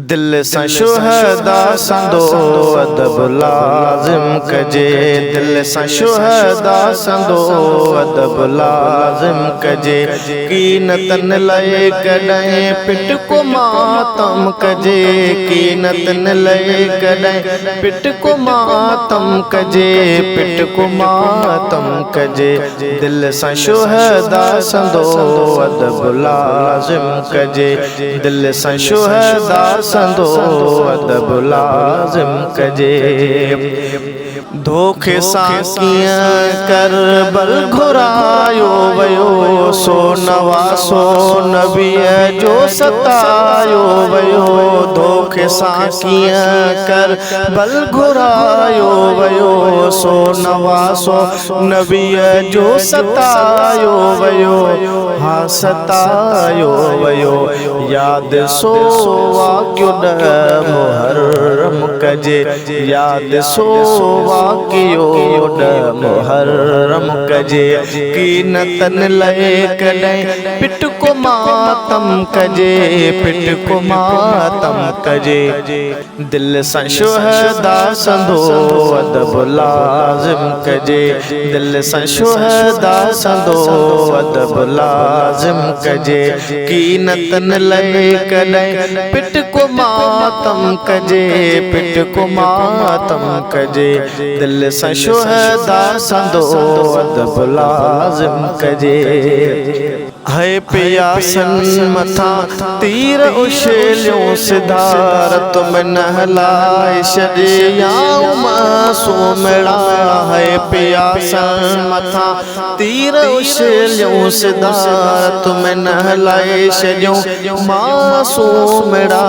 दिल सां शुहदा संदो अदब लाज़िम कजे। दिल सां शुहदा संदो अदब लाज़िम कजे। कीनतन लए कॾहिं पिट को मातम कजे। कीनतन लए कॾहिं पिट को मातम कजे। पिट को मातम कजे। दिल सां शुहदा संदो अदब लाज़िम कजे। दिल सां शुहदा संदो अदब लाज़िम कजे। धोखे सां कीअं करबल घुरायो वयो। सो नवासो नबीअ जो सतायो वयो। धोखे सां कीअं करबल घुरायो वयो। सो नवासो नबीअ जो सतायो वयो। हा सतायो वयो। याद सो वाक़ियो ॾह मुहर्रम कजे। याद सो वाक़ियो ॾह मुहर्रम कजे। कीनतन लए कॾहिं पिट को मातम कजे। पिट को मातम कजे। दिल सां शुहदा संदो अदब लाज़िम कजे। दिल सां शुहदा संदो अदब लाज़िम कजे। कीनतन लए कॾहिं पिट को मातम कजे। पिट को मातम कजे। दिल सां शुहदा संदो अदब लाज़िम कजे। है प्यासन मथा तीर उछलियो सिधारत में नहलाए छॾियाऊं मासूमड़ा। है प्यासन मथा तीर उछलियो सिधारत में नहलाए छॾियूं मासूमड़ा।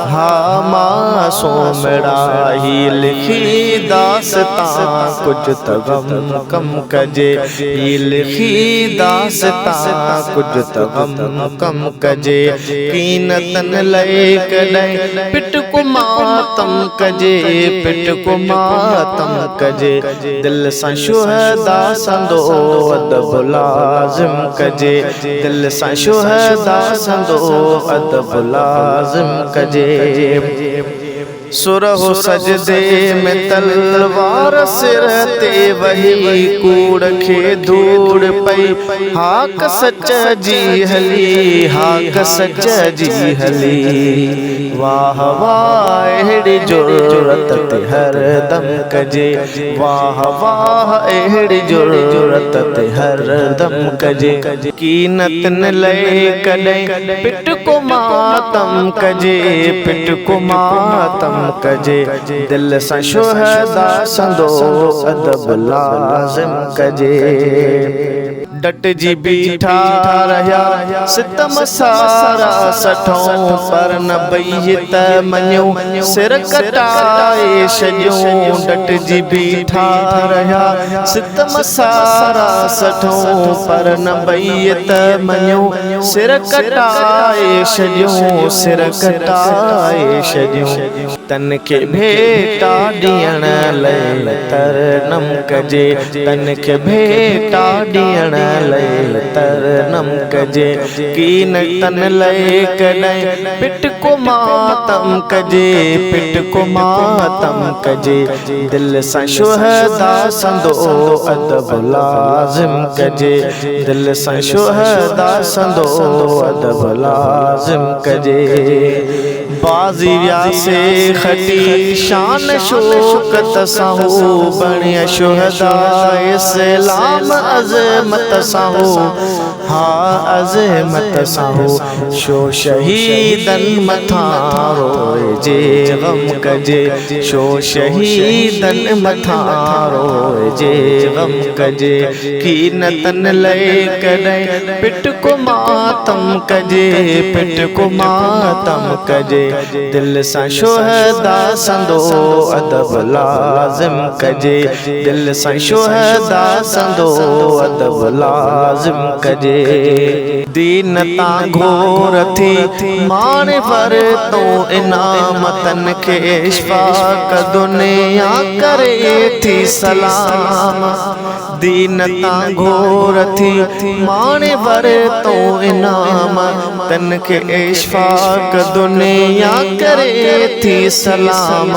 हा मासूमड़ा। ही लिखी दास्तां कुछ त गम कम कजे। ही लिखी दास्तां कुछ त गम कम कजे। कीनतन लए कॾहिं पिट को मातम कजे। पिट को मातम कजे। दिल सां शुहदा संदो अदब लाज़िम कजे। दिल सां शुहदा संदो अदब लाज़िम कजे। सुरहो सजदे में तलवार सिर ते वही। कूड़ खे धूड़ पई हाक सच जी हली। हाक सच जी हली। वाह वाह अहिड़ी जुर्रत ते हर दम कजे। वाह वाह अहिड़ी जुर्रत ते हर दम कजे। कीनतन लए कॾहिं पिट को मातम कजे। पिट को मातम कजे। दिल सां शुहदा संदो अदब लाज़िम कजे। डट जी बीठा रहिया सितम सारा सठों। पर न बईत मञियो सिर कटाए छॾियूं। डट जी बीठा रहिया सितम सारा सठों। पर न बईत मञियो सिर कटाए छॾियूं। सिर कटाए छॾियूं। तन खे भेटा ॾियण लाइ तरनम कजे। तन खे भेटा ॾियण लाइ तरनम कजे। कीनतन लए कॾहिं पिट को मातम कजे। पिट को मातम कजे। दिल सां शुहदा संदो अदब लाज़िम कजे। दिल सां शुहदा संदो अदब लाज़िम कजे। बाज़ी व्यासे खटी शान शौकत सां हो। बणिया शुहदा इस्लाम अज़मत सां हो। हा अज़मत सां हो। शो शहीदन मथां रोइजे गम कजे। शो शहीदन मथां रोइजे गम कजे। कीनतन लए कॾहिं पिट को मातम कजे। पिट को मातम कजे। दिल सां शुहदा संदो अदब लाज़िम कजे। दिल सां शुहदा संदो अदब लाज़िम कजे। दीन तां घोर थी माणे पर तो इनामतन खे इशफाक दुनिया करे थी सलाम। दीन तां घोर थी माणे पर तो इनाम नाम तन के इशफाक दुनिया करे थी सलाम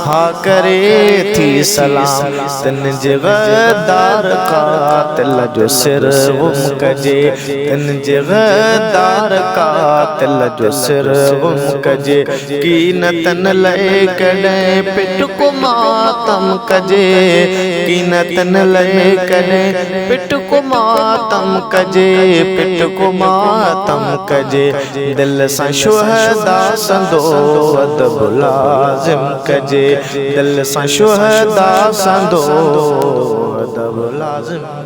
हा करे थी सलाम तन जगदार कातिल जो सिर गुम कजे तन जगदार कातिल जो सिर गुम कजे की न तन लए कॾहिं पिट को मातम कजे की न तन लए कॾहिं पिट को मातम कजे पिट को मातम कजे दिल सां शुहदा संदो अदब लाज़िम कजे दिल सां शुहदा संदो अदब लाज़िम